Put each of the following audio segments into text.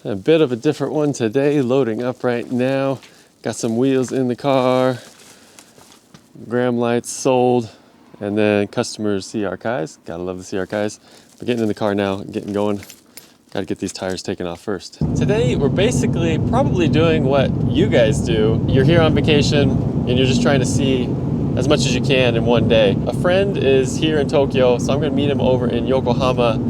A bit of a different one today, loading up right now. Got some wheels in the car, gram lights sold, and then customers CR Kais. Gotta love the CR Kais. We're getting in the car now, getting going. Gotta get these tires taken off first. Today, we're basically probably doing what you guys do. You're here on vacation and you're just trying to see as much as you can in one day. A friend is here in Tokyo, so I'm gonna meet him over in Yokohama,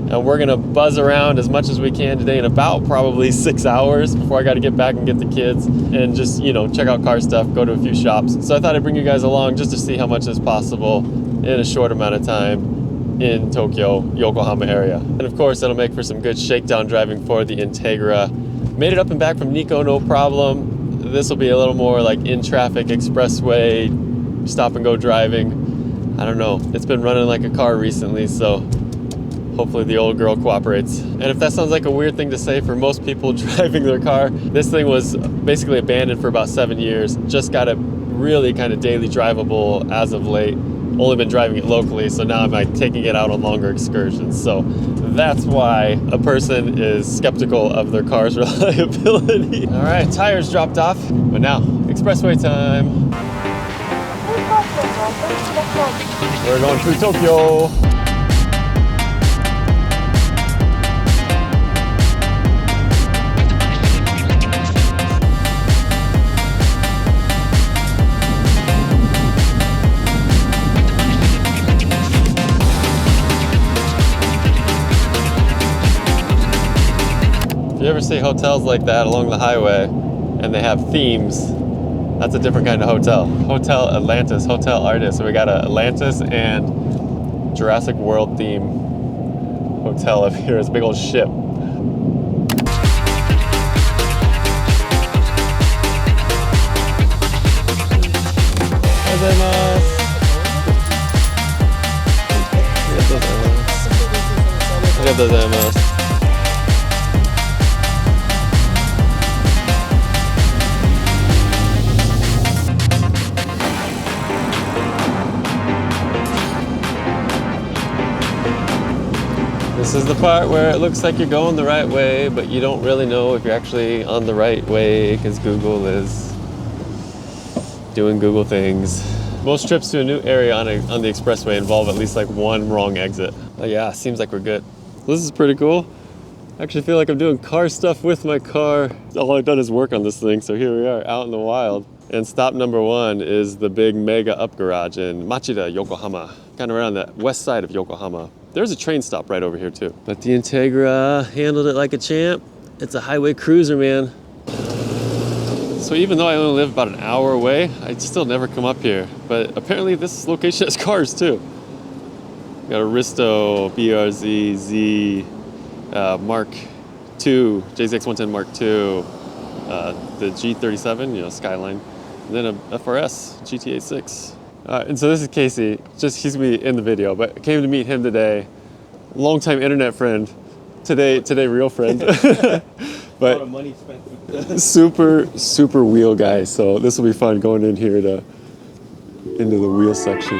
and we're gonna buzz around as much as we can today in about probably 6 hours before I gotta get back and get the kids and just, check out car stuff, go to a few shops. So I thought I'd bring you guys along just to see how much is possible in a short amount of time in Tokyo, Yokohama area. And of course, that'll make for some good shakedown driving for the Integra. Made it up and back from Nikko, no problem. This will be a little more like in traffic, expressway, stop and go driving. I don't know, it's been running like a car recently, so hopefully the old girl cooperates. And if that sounds like a weird thing to say for most people driving their car, this thing was basically abandoned for about 7 years. Just got it really kind of daily drivable as of late. Only been driving it locally, so now I'm like taking it out on longer excursions. So that's why a person is skeptical of their car's reliability. All right, tires dropped off, but now expressway time. We're going through Tokyo. If you ever see hotels like that along the highway and they have themes, that's a different kind of hotel. Hotel Atlantis, Hotel Artist. So we got a Atlantis and Jurassic World theme hotel up here. It's a big old ship. This is the part where it looks like you're going the right way, but you don't really know if you're actually on the right way because Google is doing Google things. Most trips to a new area on the expressway involve at least like one wrong exit. Oh yeah, seems like we're good. This is pretty cool. I actually feel like I'm doing car stuff with my car. All I've done is work on this thing, so here we are out in the wild. And stop number 1 is the big mega up garage in Machida, Yokohama. Kind of around the west side of Yokohama. There's a train stop right over here too. But the Integra handled it like a champ. It's a highway cruiser, man. So even though I only live about an hour away, I still never come up here. But apparently this location has cars too. Got a Risto BRZ Z Mark II, JZX110 Mark II, the G37, Skyline, and then a FRS GT86. And so this is Casey, he's gonna be in the video, but I came to meet him today. Longtime internet friend, today real friend. But a lot of money spent. super wheel guy, so this will be fun going in here into the wheel section.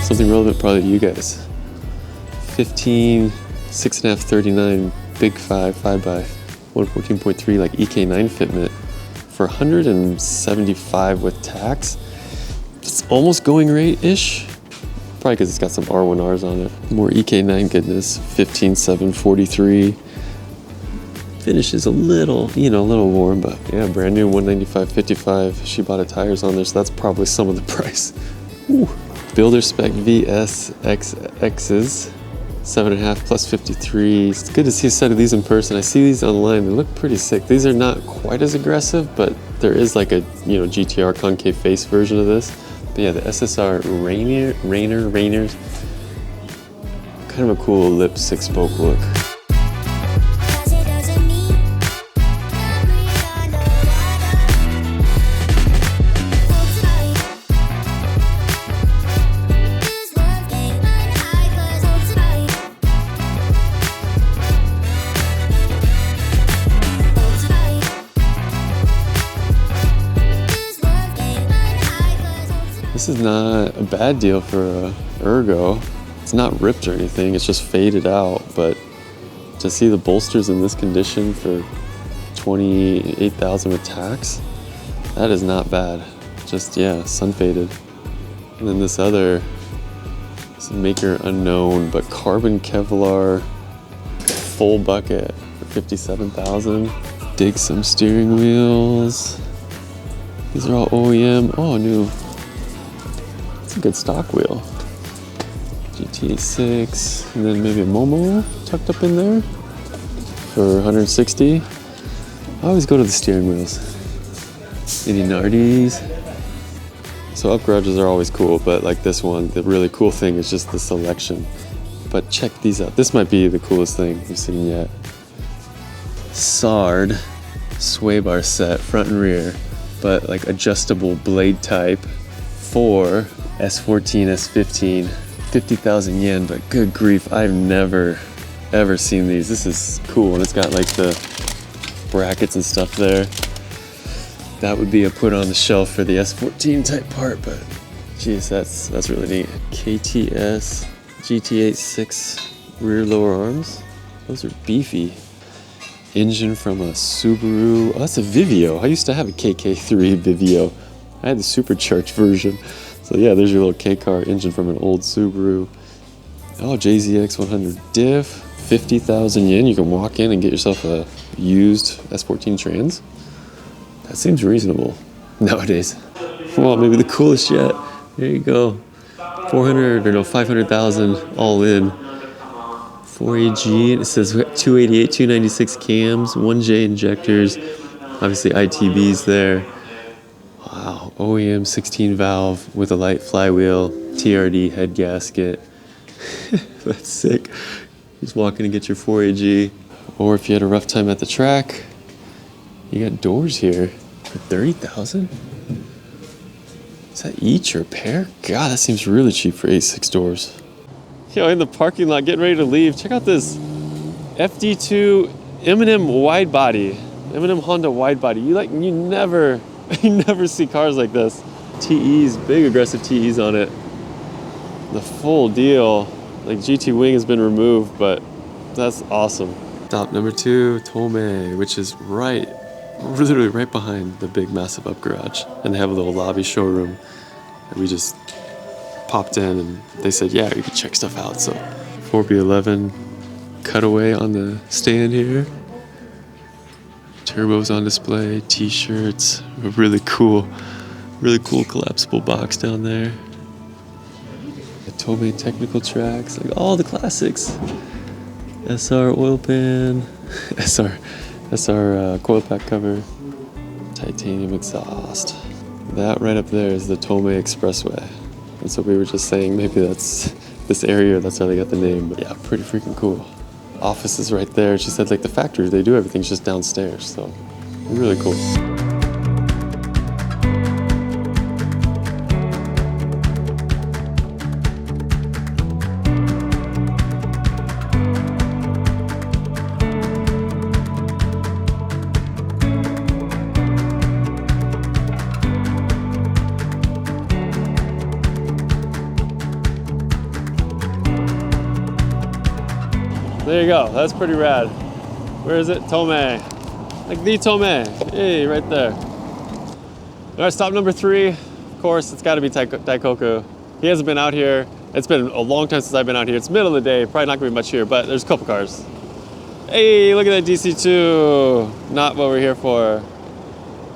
Something relevant probably to you guys. 15, 6.5, 39. Big 5x 114.3 like EK9 fitment for 175 with tax. It's almost going rate-ish. Probably because it's got some R1Rs on it. More EK9 goodness. 15.7, 43. Finish is a little warm, but yeah, brand new 195.55. She bought tires on there, so that's probably some of the price. Ooh. Builder spec VSXXs. 7.5 plus 53. It's good to see a set of these in person. I see these online. They look pretty sick. These are not quite as aggressive, but there is like a GTR concave face version of this. But yeah, the SSR Rainers. Kind of a cool lip 6-spoke look. This is not a bad deal for a Ergo. It's not ripped or anything, it's just faded out, but to see the bolsters in this condition for $28,000 with tax, that is not bad. Just, yeah, sun faded. And then this other, this maker unknown, but carbon Kevlar full bucket for $57,000. Dig some steering wheels. These are all OEM. Oh, new. It's a good stock wheel. GTA 6, and then maybe a Momo tucked up in there for $160. I always go to the steering wheels. Any Nardis. So up garages are always cool, but like this one, the really cool thing is just the selection. But check these out. This might be the coolest thing we've seen yet. SARD sway bar set, front and rear, but like adjustable blade type for S14, S15, 50,000 yen, but good grief, I've never ever seen these. This is cool, and it's got like the brackets and stuff there. That would be a put on the shelf for the S14 type part, but geez, that's really neat. KTS GT86 rear lower arms. Those are beefy. Engine from a Subaru. Oh, that's a Vivio. I used to have a KK3 Vivio. I had the supercharged version. So yeah, there's your little K-car engine from an old Subaru. Oh, JZX 100 diff, 50,000 yen. You can walk in and get yourself a used S14 Trans. That seems reasonable nowadays. Well, maybe the coolest yet. There you go. 500,000 all in. 4AG, and it says 288, 296 cams, 1J injectors, obviously ITBs there. Wow, OEM 16 valve with a light flywheel, TRD head gasket. That's sick. Just walking to get your 4AG. Or if you had a rough time at the track, you got doors here for 30,000. Is that each or a pair? God, that seems really cheap for 8.6 doors. Yo, in the parking lot, getting ready to leave. Check out this FD2 M&M wide body, M&M Honda wide body. You never see cars like this. TEs, big aggressive TEs on it. The full deal. Like GT wing has been removed, but that's awesome. Stop number 2, Tomei, which is literally right behind the big massive up garage, and they have a little lobby showroom. And we just popped in and they said, yeah, you can check stuff out. So 4B11 cutaway on the stand here. Turbos on display, t-shirts, a really cool collapsible box down there. The Tomei technical tracks, like all the classics. SR oil pan, SR coil pack cover, titanium exhaust. That right up there is the Tomei Expressway. And so we were just saying maybe that's this area, that's how they got the name. But yeah, pretty freaking cool. Office is right there. She said like the factory, they do everything's just downstairs. So really cool. There you go, that's pretty rad. Where is it? Tomei. Like the Tomei. Hey, right there. All right, stop number 3. Of course, it's gotta be Daikoku. He hasn't been out here. It's been a long time since I've been out here. It's middle of the day, probably not gonna be much here, but there's a couple cars. Hey, look at that DC2. Not what we're here for.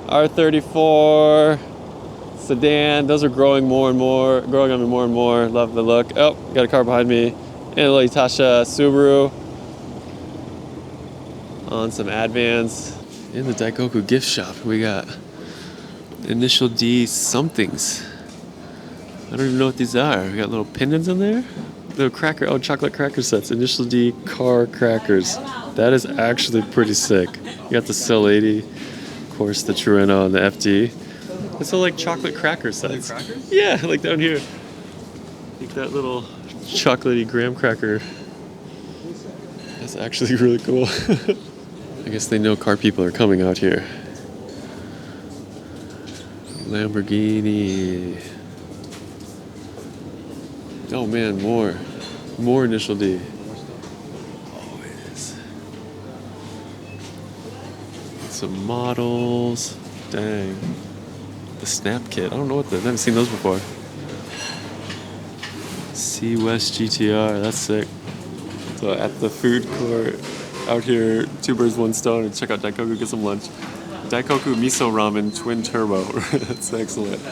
R34, sedan. Those are growing on me more and more. Love the look. Oh, got a car behind me. And a little Itasha Subaru on some Advans. In the Daikoku gift shop, we got Initial D somethings. I don't even know what these are. We got little pendants in there. Little chocolate cracker sets. Initial D car crackers. That is actually pretty sick. You got the Cell 80, of course, the Torino and the FD. It's all like chocolate cracker sets. Crackers? Yeah, like down here. Like that little chocolatey graham cracker. That's actually really cool. I guess they know car people are coming out here. Lamborghini. Oh man, more initial D. Always. Some models. Dang. The Snap Kit. I don't know what I've never seen those before. Sea West GTR. That's sick. So at the food court out here, 2 birds, 1 stone, and check out Daikoku, get some lunch. Daikoku Miso Ramen Twin Turbo. That's excellent.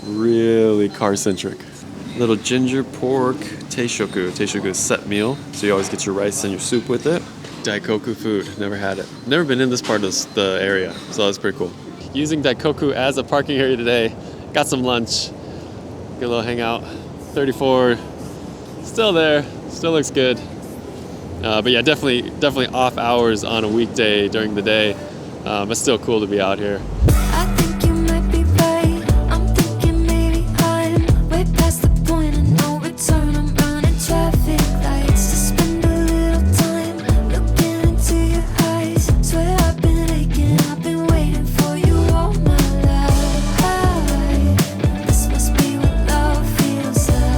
Really car-centric. Little ginger pork teishoku. Teishoku is set meal, so you always get your rice and your soup with it. Daikoku food, never had it. Never been in this part of the area, so that's pretty cool. Using Daikoku as a parking area today. Got some lunch. Get a little hangout. 34, still there, still looks good. But yeah, definitely off hours on a weekday during the day. But still cool to be out here. I think you might be right. I'm thinking maybe I'm way past the point of no return. I'm running traffic lights to spend a little time looking into your eyes. Swear I've been aching, I've been waiting for you all my life. This must be what love feels like.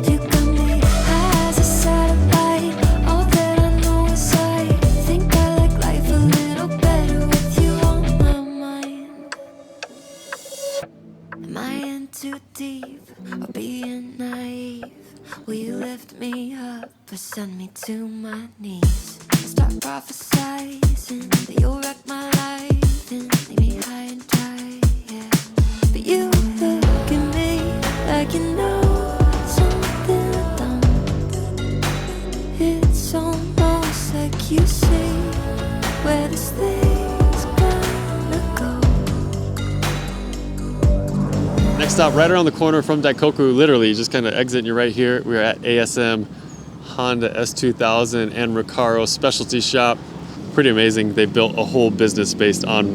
You got me high as a satellite. All that I know is I think I like life a little better with you on my mind. Am I in too deep or being naive? Will you lift me up or send me to my knees? Start prophesizing that you'll wreck my life and leave me high and dry, yeah. But you look at me like you know something I don't. It's almost like you see where this thing's gonna go. Next stop, right around the corner from Daikoku, literally just kind of exit and you're right here. We're at ASM Honda S2000 and Recaro specialty shop. Pretty amazing. They built a whole business based on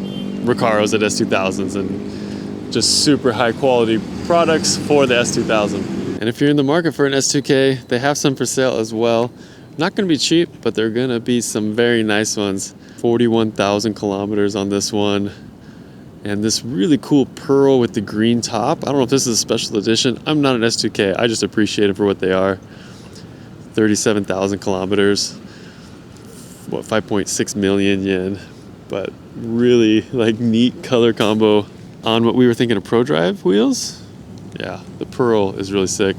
Recaros at S2000s and just super high quality products for the S2000. And if you're in the market for an S2K, they have some for sale as well. Not going to be cheap, but they're going to be some very nice ones. 41,000 kilometers on this one. And this really cool pearl with the green top. I don't know if this is a special edition. I'm not an S2K. I just appreciate it for what they are. 37,000 kilometers. What, 5.6 million yen. But really like neat color combo on what we were thinking of Pro Drive wheels. Yeah, the pearl is really sick.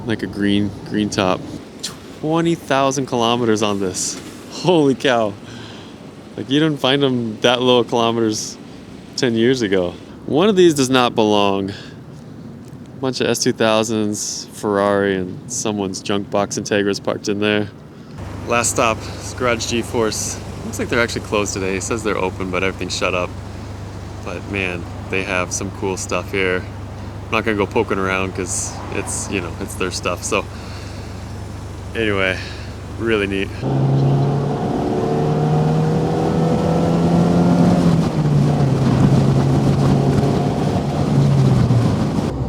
Like a green top. 20,000 kilometers on this. Holy cow. Like you didn't find them that low kilometers 10 years ago. One of these does not belong. A bunch of S2000s, Ferrari, and someone's junk box Integras parked in there. Last stop, is Garage G-Force. Looks like they're actually closed today. It says they're open, but everything's shut up. But man, they have some cool stuff here. I'm not gonna go poking around because it's, you know, it's their stuff. So anyway, really neat.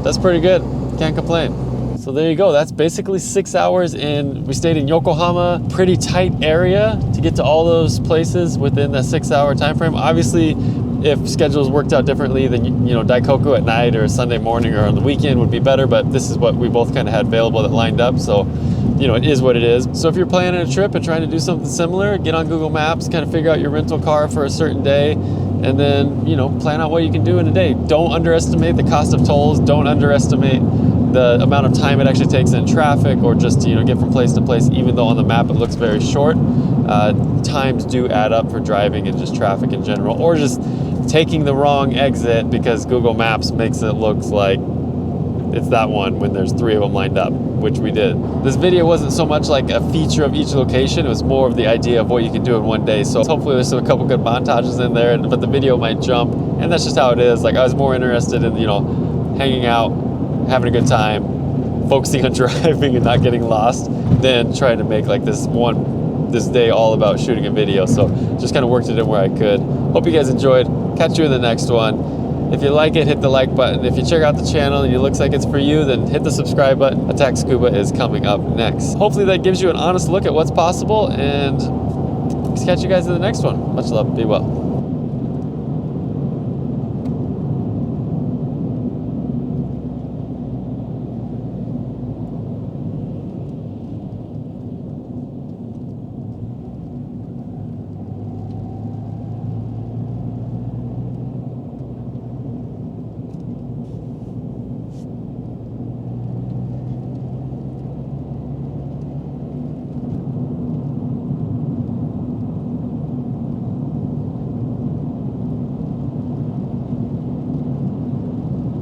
That's pretty good, can't complain. So there you go, that's basically 6 hours we stayed in Yokohama, pretty tight area to get to all those places within that 6 hour time frame. Obviously, if schedules worked out differently, then you know, Daikoku at night or Sunday morning or on the weekend would be better, but this is what we both kind of had available that lined up, so you know, it is what it is. So if you're planning a trip and trying to do something similar, get on Google Maps, kind of figure out your rental car for a certain day, and then, you know, plan out what you can do in a day. Don't underestimate the cost of tolls. Don't underestimate the amount of time it actually takes in traffic or just to, you know, get from place to place, even though on the map it looks very short. Times do add up for driving and just traffic in general, or just taking the wrong exit because Google Maps makes it look like it's that one when there's 3 of them lined up, which we did. This video wasn't so much like a feature of each location, it was more of the idea of what you can do in one day. So hopefully there's a couple good montages in there, but the video might jump, and that's just how it is. Like I was more interested in, you know, hanging out, having a good time, focusing on driving and not getting lost, than trying to make like this day all about shooting a video. So just kind of worked it in where I could. Hope you guys enjoyed. Catch you in the next one. If you like it, hit the like button. If you check out the channel and it looks like it's for you, then hit the subscribe button. Attack Scuba is coming up next. Hopefully that gives you an honest look at what's possible, and catch you guys in the next one. Much love. Be well.